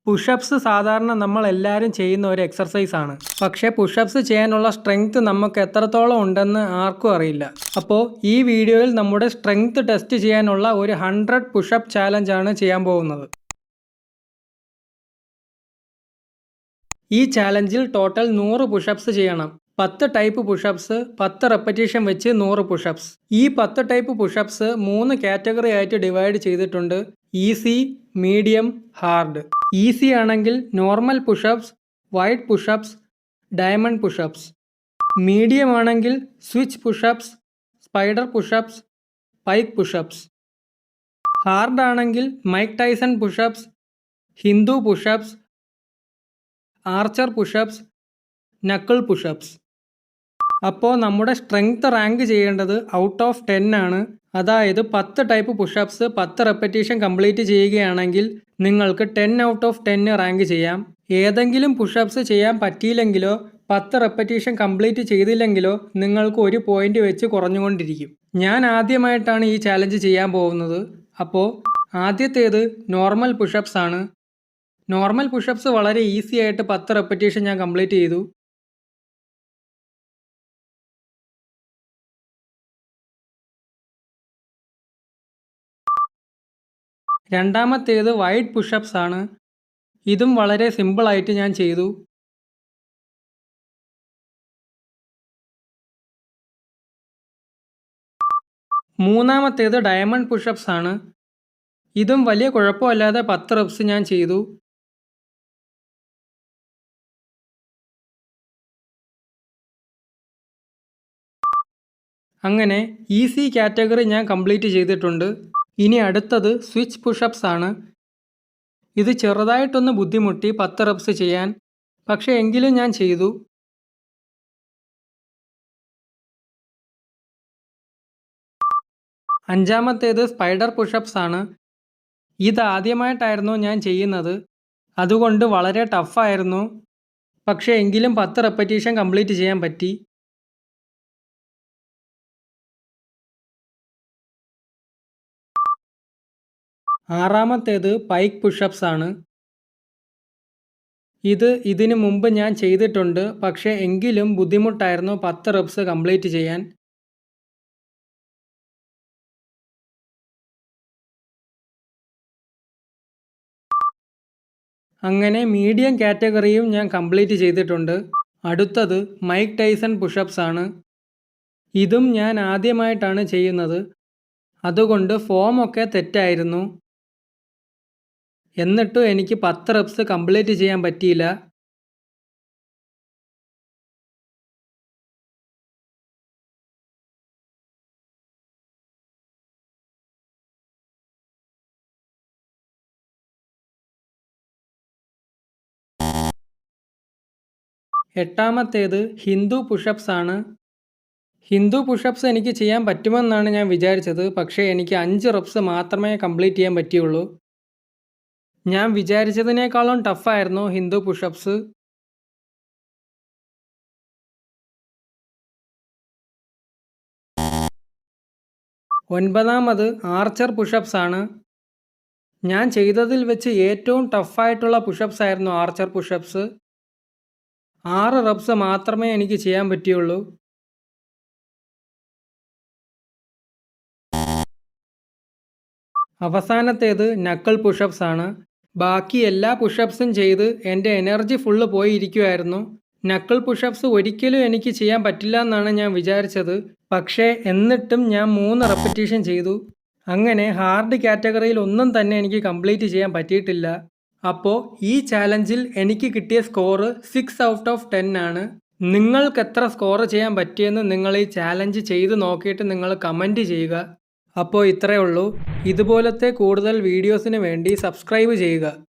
Push-ups സാധാരണ നമ്മൾ എല്ലാവരും ചെയ്യുന്ന ഒരു എക്സർസൈസ് ആണ്. പക്ഷേ പുഷപ്സ് ചെയ്യാനുള്ള സ്ട്രെങ്ത് നമുക്ക് എത്രത്തോളം ഉണ്ടെന്ന് ആർക്കും അറിയില്ല. അപ്പോൾ ഈ വീഡിയോയിൽ നമ്മുടെ സ്ട്രെങ്ത് ടെസ്റ്റ് ചെയ്യാനുള്ള ഒരു 100 പുഷപ്പ് ചാലഞ്ച് ആണ് ചെയ്യാൻ പോകുന്നത്. ഈ ചാലഞ്ചിൽ ടോട്ടൽ 100 പുഷപ്സ് ചെയ്യണം. 10 ടൈപ്പ് പുഷപ്സ്, 10 റെപ്പറ്റീഷൻ വെച്ച് 100 പുഷപ്സ്. ഈ 10 ടൈപ്പ് പുഷപ്സ് 3 കാറ്റഗറി ആയിട്ട് ഡിവൈഡ് ചെയ്തിട്ടുണ്ട്. Easy, medium, hard. ഈസി ആണെങ്കിൽ normal push-ups, wide push-ups, diamond push-ups. Medium ആണെങ്കിൽ സ്വിച്ച് പുഷപ്സ്, സ്പൈഡർ പുഷപ്സ്, പൈക്ക് പുഷപ്സ്. ഹാർഡ് ആണെങ്കിൽ Mike Tyson push-ups, Hindu push-ups, archer push-ups, knuckle push-ups. അപ്പോൾ നമ്മുടെ strength rank ചെയ്യേണ്ടത് out of 10 ആണ്. അതായത് 10 ടൈപ്പ് പുഷപ്സ് 10 റെപ്പറ്റീഷൻ കംപ്ലീറ്റ് ചെയ്യുകയാണെങ്കിൽ നിങ്ങൾക്ക് 10 ഔട്ട് ഓഫ് 10 റാങ്ക് ചെയ്യാം. ഏതെങ്കിലും പുഷപ്സ് ചെയ്യാൻ പറ്റിയില്ലെങ്കിലോ 10 റെപ്പറ്റീഷൻ കംപ്ലീറ്റ് ചെയ്തില്ലെങ്കിലോ നിങ്ങൾക്ക് ഒരു പോയിന്റ് വെച്ച് കുറഞ്ഞുകൊണ്ടിരിക്കും. ഞാൻ ആദ്യമായിട്ടാണ് ഈ ചാലഞ്ച് ചെയ്യാൻ പോകുന്നത്. അപ്പോൾ ആദ്യത്തേത് നോർമൽ പുഷപ്സ് ആണ്. നോർമൽ പുഷപ്സ് വളരെ ഈസി ആയിട്ട് 10 റെപ്പറ്റീഷൻ ഞാൻ കംപ്ലീറ്റ് ചെയ്തു. രണ്ടാമത്തേത് വൈഡ് പുഷപ്സ് ആണ്. ഇതും വളരെ സിമ്പിളായിട്ട് ഞാൻ ചെയ്തു. മൂന്നാമത്തേത് ഡയമണ്ട് പുഷപ്സ് ആണ്. ഇതും വലിയ കുഴപ്പമില്ലാതെ 10 റെപ്സ് ഞാൻ ചെയ്തു. അങ്ങനെ ഈസി കാറ്റഗറി ഞാൻ കംപ്ലീറ്റ് ചെയ്തിട്ടുണ്ട്. ഇനി അടുത്തത് സ്വിച്ച് പുഷപ്സ് ആണ്. ഇത് ചെറുതായിട്ടൊന്ന് ബുദ്ധിമുട്ടി 10 റെപ്സ് ചെയ്യാൻ, പക്ഷേ എങ്കിലും ഞാൻ ചെയ്തു. അഞ്ചാമത്തേത് സ്പൈഡർ പുഷപ്സ് ആണ്. ഇത് ആദ്യമായിട്ടായിരുന്നു ഞാൻ ചെയ്യുന്നത്, അതുകൊണ്ട് വളരെ ടഫായിരുന്നു. പക്ഷേ എങ്കിലും 10 റെപ്പറ്റീഷൻ കംപ്ലീറ്റ് ചെയ്യാൻ പറ്റി. ആറാമത്തേത് പൈക്ക് പുഷപ്സ് ആണ്. ഇതിനു മുമ്പ് ഞാൻ ചെയ്തിട്ടുണ്ട്, പക്ഷേ എങ്കിലും ബുദ്ധിമുട്ടായിരുന്നു 10 റെപ്സ് കംപ്ലീറ്റ് ചെയ്യാൻ. അങ്ങനെ മീഡിയം കാറ്റഗറിയും ഞാൻ കംപ്ലീറ്റ് ചെയ്തിട്ടുണ്ട്. അടുത്തത് മൈക്ക് ടൈസൺ പുഷപ്സ് ആണ്. ഇതും ഞാൻ ആദ്യമായിട്ടാണ് ചെയ്യുന്നത്, അതുകൊണ്ട് ഫോമൊക്കെ തെറ്റായിരുന്നു. എന്നിട്ടും എനിക്ക് 10 റെപ്സ് കംപ്ലീറ്റ് ചെയ്യാൻ പറ്റിയില്ല. എട്ടാമത്തേത് ഹിന്ദു പുഷപ്സ് ആണ്. ഹിന്ദു പുഷപ്സ് എനിക്ക് ചെയ്യാൻ പറ്റുമെന്നാണ് ഞാൻ വിചാരിച്ചത്, പക്ഷേ എനിക്ക് 5 റെപ്സ് മാത്രമേ കംപ്ലീറ്റ് ചെയ്യാൻ പറ്റിയുള്ളൂ. ഞാൻ വിചാരിച്ചതിനേക്കാളും ടഫായിരുന്നു ഹിന്ദു പുഷപ്സ്. ഒൻപതാമത് ആർച്ചർ പുഷപ്സ് ആണ്. ഞാൻ ചെയ്തതിൽ വെച്ച് ഏറ്റവും ടഫായിട്ടുള്ള പുഷപ്സ് ആയിരുന്നു ആർച്ചർ പുഷപ്സ്. 6 റെപ്സ് മാത്രമേ എനിക്ക് ചെയ്യാൻ പറ്റിയുള്ളൂ. അവസാനത്തേത് നക്കിൾ പുഷപ്സ് ആണ്. ബാക്കി എല്ലാ പുഷപ്സും ചെയ്ത് എൻ്റെ എനർജി ഫുള്ള് പോയിരിക്കുമായിരുന്നു. നക്കിൾ പുഷപ്സ് ഒരിക്കലും എനിക്ക് ചെയ്യാൻ പറ്റില്ല എന്നാണ് ഞാൻ വിചാരിച്ചത്, പക്ഷേ എന്നിട്ടും ഞാൻ 3 റെപ്പറ്റീഷൻ ചെയ്തു. അങ്ങനെ ഹാർഡ് കാറ്റഗറിയിൽ ഒന്നും തന്നെ എനിക്ക് കംപ്ലീറ്റ് ചെയ്യാൻ പറ്റിയിട്ടില്ല. അപ്പോൾ ഈ ചാലഞ്ചിൽ എനിക്ക് കിട്ടിയ സ്കോർ 6 ഔട്ട് ഓഫ് 10 ആണ്. നിങ്ങൾക്ക് എത്ര സ്കോർ ചെയ്യാൻ പറ്റിയെന്ന് നിങ്ങൾ ഈ ചാലഞ്ച് ചെയ്ത് നോക്കിയിട്ട് നിങ്ങൾ കമൻറ്റ് ചെയ്യുക. അപ്പോൾ ഇത്രയേ ഉള്ളൂ. ഇതുപോലത്തെ കൂടുതൽ വീഡിയോസിന് വേണ്ടി സബ്സ്ക്രൈബ് ചെയ്യുക.